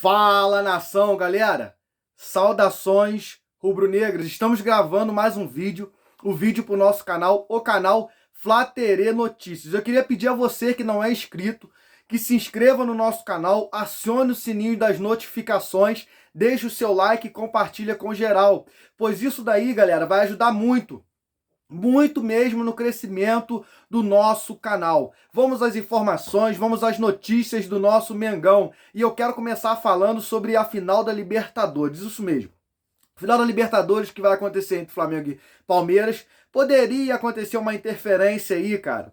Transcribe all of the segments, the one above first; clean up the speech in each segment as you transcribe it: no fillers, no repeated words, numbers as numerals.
Fala, nação, galera! Saudações rubro-negras. Estamos gravando mais um vídeo, o vídeo para o nosso canal, o canal Flá TR Notícias. Eu queria pedir a você que não é inscrito, que se inscreva no nosso canal, acione o sininho das notificações, deixe o seu like e compartilha com geral, pois isso daí, galera, vai ajudar muito mesmo no crescimento do nosso canal. Vamos às informações, vamos às notícias do nosso Mengão. E eu quero começar falando sobre a final da Libertadores, isso mesmo. Final da Libertadores que vai acontecer entre Flamengo e Palmeiras. Poderia acontecer uma interferência aí, cara,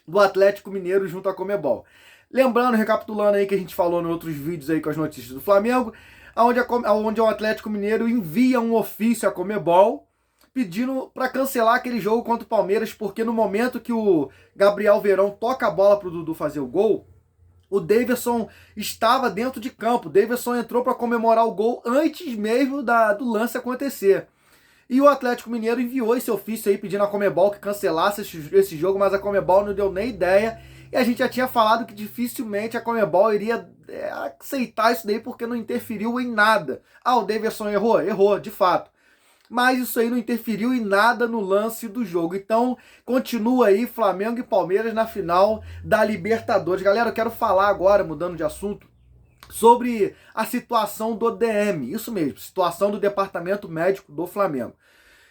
do Atlético Mineiro junto à Conmebol. Lembrando, recapitulando aí que a gente falou em outros vídeos aí com as notícias do Flamengo, onde o Atlético Mineiro envia um ofício à Conmebol pedindo para cancelar aquele jogo contra o Palmeiras, porque no momento que o Gabriel Veron toca a bola para o Dudu fazer o gol, o Daverson estava dentro de campo. O Daverson entrou para comemorar o gol antes mesmo do lance acontecer. E o Atlético Mineiro enviou esse ofício aí pedindo a Conmebol que cancelasse esse jogo, mas a Conmebol não deu nem ideia. E a gente já tinha falado que dificilmente a Conmebol iria aceitar isso daí porque não interferiu em nada. Ah, o Daverson errou? Errou, de fato. Mas isso aí não interferiu em nada no lance do jogo. Então, continua aí Flamengo e Palmeiras na final da Libertadores. Galera, eu quero falar agora, mudando de assunto, sobre a situação do DM. Isso mesmo, situação do Departamento Médico do Flamengo.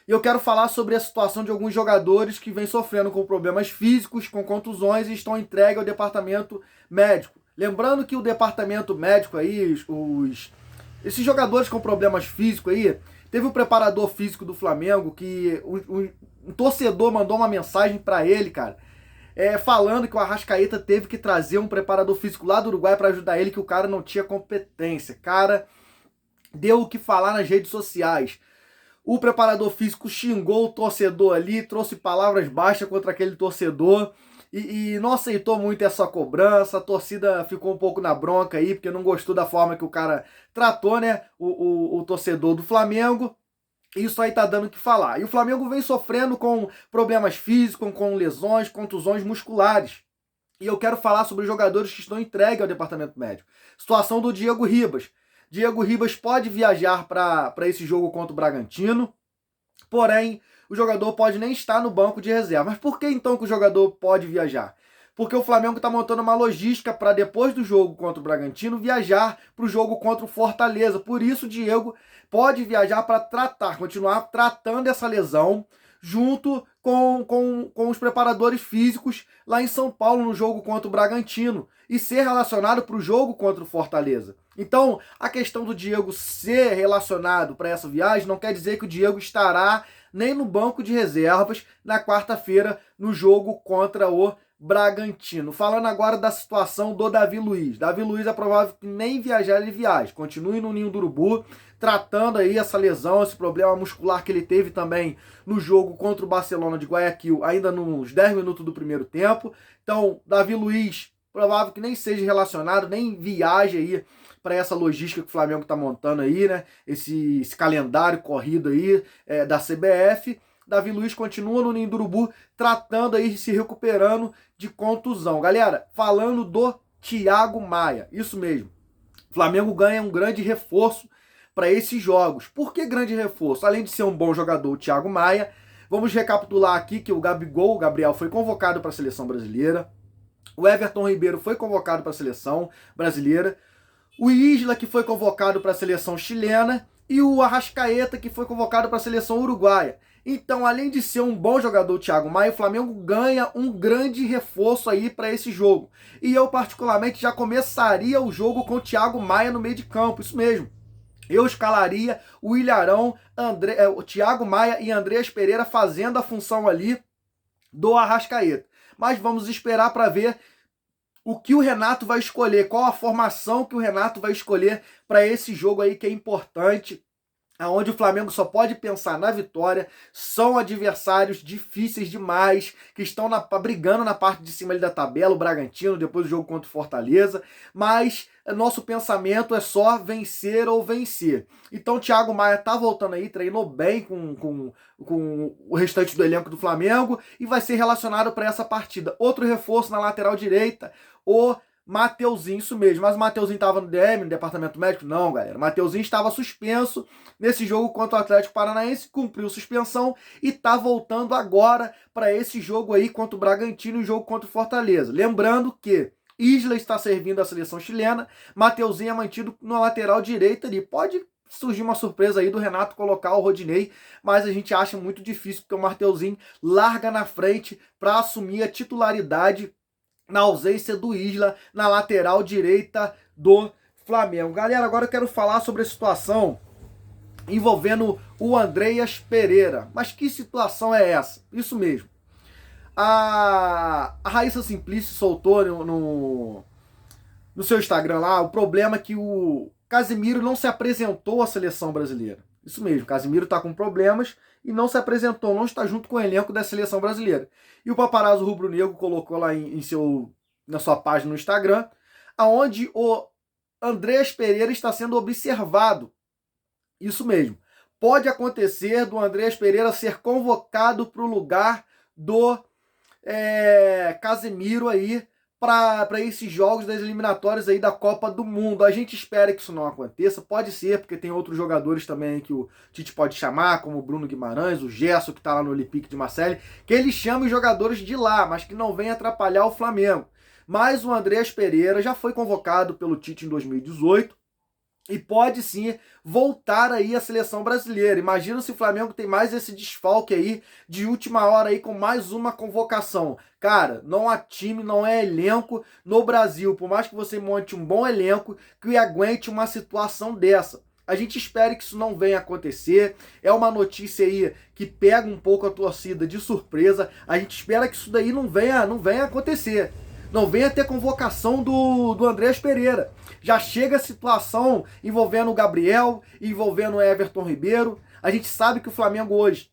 E eu quero falar sobre a situação de alguns jogadores que vêm sofrendo com problemas físicos, com contusões e estão entregues ao Departamento Médico. Lembrando que o Departamento Médico aí, esses jogadores com problemas físicos aí, teve um preparador físico do Flamengo que um torcedor mandou uma mensagem para ele, cara, falando que o Arrascaeta teve que trazer um preparador físico lá do Uruguai para ajudar ele, que o cara não tinha competência. Cara, deu o que falar nas redes sociais. O preparador físico xingou o torcedor ali, trouxe palavras baixas contra aquele torcedor e não aceitou muito essa cobrança. A torcida ficou um pouco na bronca aí, porque não gostou da forma que o cara tratou, né, o torcedor do Flamengo. Isso aí tá dando o que falar. E o Flamengo vem sofrendo com problemas físicos, com lesões, contusões musculares. E eu quero falar sobre os jogadores que estão entregues ao departamento médico. Situação do Diego Ribas. Diego Ribas pode viajar para esse jogo contra o Bragantino, porém o jogador pode nem estar no banco de reserva. Mas por que então que o jogador pode viajar? Porque o Flamengo está montando uma logística para depois do jogo contra o Bragantino viajar para o jogo contra o Fortaleza. Por isso o Diego pode viajar para continuar tratando essa lesão junto com os preparadores físicos lá em São Paulo no jogo contra o Bragantino e ser relacionado para o jogo contra o Fortaleza. Então, a questão do Diego ser relacionado para essa viagem não quer dizer que o Diego estará nem no banco de reservas na quarta-feira no jogo contra o Bragantino. Falando agora da situação do Davi Luiz. Davi Luiz é provável que nem viajar ele viaje. Continue no Ninho do Urubu, tratando aí essa lesão, esse problema muscular que ele teve também no jogo contra o Barcelona de Guayaquil, ainda nos 10 minutos do primeiro tempo. Então, Davi Luiz, provável que nem seja relacionado, nem viaje aí para essa logística que o Flamengo está montando aí, né? Esse calendário corrido aí da CBF. Davi Luiz continua no Ninho do Urubu, tratando aí, se recuperando de contusão. Galera, falando do Thiago Maia, isso mesmo. O Flamengo ganha um grande reforço para esses jogos. Por que grande reforço? Além de ser um bom jogador, o Thiago Maia, vamos recapitular aqui que o Gabriel, foi convocado para a seleção brasileira. O Everton Ribeiro foi convocado para a seleção brasileira. O Isla, que foi convocado para a seleção chilena, e o Arrascaeta, que foi convocado para a seleção uruguaia. Então, além de ser um bom jogador, o Thiago Maia, o Flamengo ganha um grande reforço aí para esse jogo. E eu, particularmente, já começaria o jogo com o Thiago Maia no meio de campo, isso mesmo. Eu escalaria o Ilharão, o Thiago Maia e Andreas Pereira fazendo a função ali do Arrascaeta. Mas vamos esperar para ver o que o Renato vai escolher, qual a formação que o Renato vai escolher para esse jogo aí que é importante, onde o Flamengo só pode pensar na vitória. São adversários difíceis demais, que estão brigando na parte de cima ali da tabela, o Bragantino, depois do jogo contra o Fortaleza, mas nosso pensamento é só vencer ou vencer. Então o Thiago Maia tá voltando aí, treinou bem com o restante do elenco do Flamengo e vai ser relacionado para essa partida. Outro reforço na lateral direita, o Mateuzinho, isso mesmo. Mas o Mateuzinho estava no DM, no departamento médico? Não, galera. O Mateuzinho estava suspenso nesse jogo contra o Atlético Paranaense, cumpriu suspensão e tá voltando agora para esse jogo aí contra o Bragantino e o jogo contra o Fortaleza. Lembrando que Isla está servindo a seleção chilena, Mateuzinho é mantido na lateral direita ali. Pode surgir uma surpresa aí do Renato colocar o Rodinei, mas a gente acha muito difícil porque o Mateuzinho larga na frente para assumir a titularidade na ausência do Isla na lateral direita do Flamengo. Galera, agora eu quero falar sobre a situação envolvendo o Andreas Pereira. Mas que situação é essa? Isso mesmo. A Raíssa Simplício soltou no seu Instagram lá o problema que o Casemiro não se apresentou à seleção brasileira. Isso mesmo, Casemiro está com problemas e não se apresentou, não está junto com o elenco da seleção brasileira. E o paparazzo rubro-negro colocou lá na sua página no Instagram, aonde o Andreas Pereira está sendo observado. Isso mesmo. Pode acontecer do Andreas Pereira ser convocado para o lugar do Casemiro aí para esses jogos das eliminatórias aí da Copa do Mundo. A gente espera que isso não aconteça, pode ser, porque tem outros jogadores também que o Tite pode chamar, como o Bruno Guimarães, o Gerson, que está lá no Olympique de Marseille, que ele chama os jogadores de lá, mas que não vem atrapalhar o Flamengo. Mas o Andreas Pereira já foi convocado pelo Tite em 2018, e pode sim voltar aí à seleção brasileira. Imagina se o Flamengo tem mais esse desfalque aí de última hora aí com mais uma convocação. Cara, não há time, não é elenco no Brasil. Por mais que você monte um bom elenco, que aguente uma situação dessa. A gente espera que isso não venha acontecer. É uma notícia aí que pega um pouco a torcida de surpresa. A gente espera que isso daí não venha acontecer. Não venha ter convocação do Andreas Pereira. Já chega a situação envolvendo o Gabriel, envolvendo o Everton Ribeiro. A gente sabe que o Flamengo hoje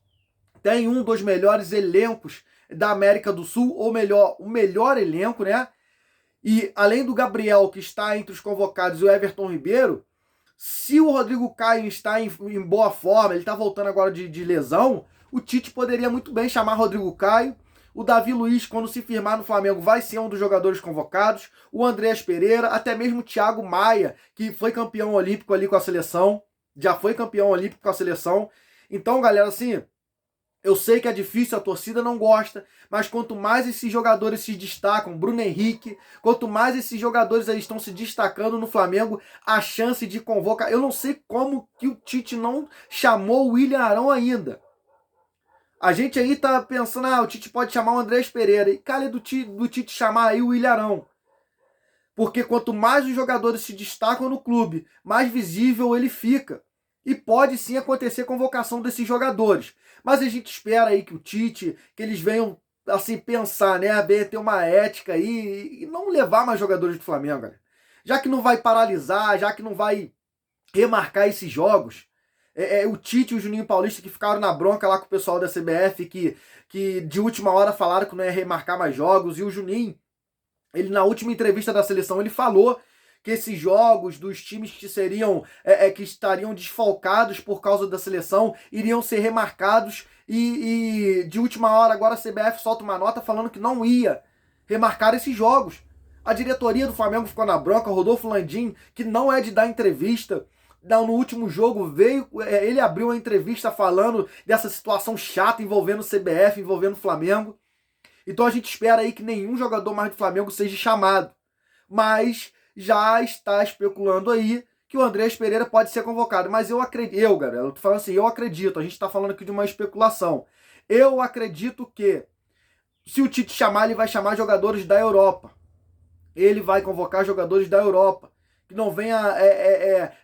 tem um dos melhores elencos da América do Sul, ou melhor, o melhor elenco, né? E além do Gabriel, que está entre os convocados, e o Everton Ribeiro, se o Rodrigo Caio está em boa forma, ele está voltando agora de lesão, o Tite poderia muito bem chamar Rodrigo Caio. O Davi Luiz, quando se firmar no Flamengo, vai ser um dos jogadores convocados. O Andreas Pereira, até mesmo o Thiago Maia, que foi campeão olímpico ali com a seleção. Já foi campeão olímpico com a seleção. Então, galera, assim, eu sei que é difícil, a torcida não gosta, mas quanto mais esses jogadores se destacam, Bruno Henrique, quanto mais esses jogadores aí estão se destacando no Flamengo, a chance de convocar... Eu não sei como que o Tite não chamou o William Arão ainda. A gente aí tá pensando, o Tite pode chamar o Andreas Pereira. E calha do Tite chamar aí o Ilharão. Porque quanto mais os jogadores se destacam no clube, mais visível ele fica. E pode sim acontecer convocação desses jogadores. Mas a gente espera aí que o Tite, que eles venham assim pensar, né? Venha ter uma ética aí e não levar mais jogadores do Flamengo, galera. Já que não vai paralisar, já que não vai remarcar esses jogos... o Tite e o Juninho Paulista que ficaram na bronca lá com o pessoal da CBF, que de última hora falaram que não ia remarcar mais jogos, e o Juninho, ele na última entrevista da seleção, ele falou que esses jogos dos times que seriam que estariam desfalcados por causa da seleção iriam ser remarcados, e de última hora agora a CBF solta uma nota falando que não ia remarcar esses jogos. A diretoria do Flamengo ficou na bronca, Rodolfo Landim, que não é de dar entrevista. No último jogo ele abriu uma entrevista falando dessa situação chata envolvendo o CBF, envolvendo o Flamengo. Então a gente espera aí que nenhum jogador mais do Flamengo seja chamado. Mas já está especulando aí que o Andreas Pereira pode ser convocado. Mas eu acredito, galera, eu tô falando assim, eu acredito, a gente está falando aqui de uma especulação. Eu acredito que se o Tite chamar, ele vai chamar jogadores da Europa. Ele vai convocar jogadores da Europa. Que não venha...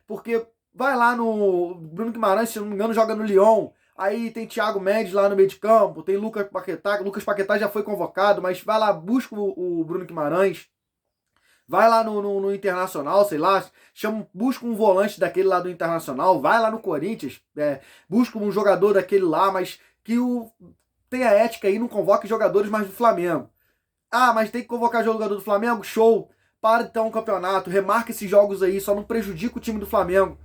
porque vai lá no... Bruno Guimarães, se não me engano, joga no Lyon. Aí tem Thiago Mendes lá no meio de campo. Tem Lucas Paquetá. Lucas Paquetá já foi convocado, mas vai lá, busca o Bruno Guimarães. Vai lá no Internacional, sei lá. Busca um volante daquele lá do Internacional. Vai lá no Corinthians. Busca um jogador daquele lá, mas que tenha ética aí, não convoque jogadores mais do Flamengo. Mas tem que convocar jogador do Flamengo? Show! Para então o campeonato, remarca esses jogos aí, só não prejudica o time do Flamengo.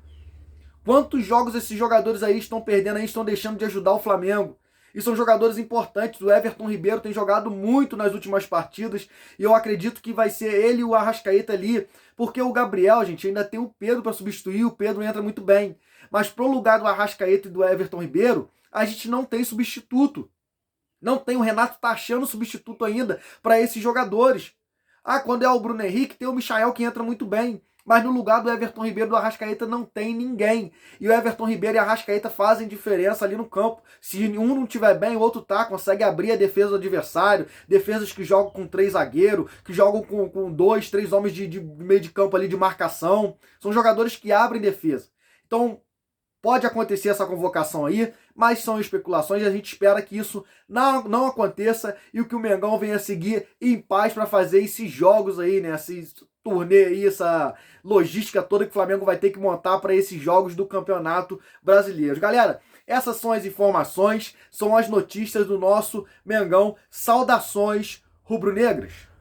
Quantos jogos esses jogadores aí estão perdendo aí, estão deixando de ajudar o Flamengo? E são jogadores importantes. O Everton Ribeiro tem jogado muito nas últimas partidas e eu acredito que vai ser ele e o Arrascaeta ali, porque o Gabriel, gente, ainda tem o Pedro para substituir, o Pedro entra muito bem. Mas pro lugar do Arrascaeta e do Everton Ribeiro, a gente não tem substituto. Não tem, o Renato tá achando substituto ainda para esses jogadores. Ah, quando é o Bruno Henrique, tem o Michael que entra muito bem. Mas no lugar do Everton Ribeiro e do Arrascaeta não tem ninguém. E o Everton Ribeiro e o Arrascaeta fazem diferença ali no campo. Se um não estiver bem, o outro tá, consegue abrir a defesa do adversário. Defesas que jogam com 3 zagueiros, que jogam com 2, 3 homens de meio de campo ali de marcação. São jogadores que abrem defesa. Então, pode acontecer essa convocação aí, mas são especulações e a gente espera que isso não aconteça e o que o Mengão venha seguir em paz para fazer esses jogos aí, né? Esse turnê aí, essa logística toda que o Flamengo vai ter que montar para esses jogos do Campeonato Brasileiro. Galera, essas são as informações, são as notícias do nosso Mengão. Saudações rubro-negras!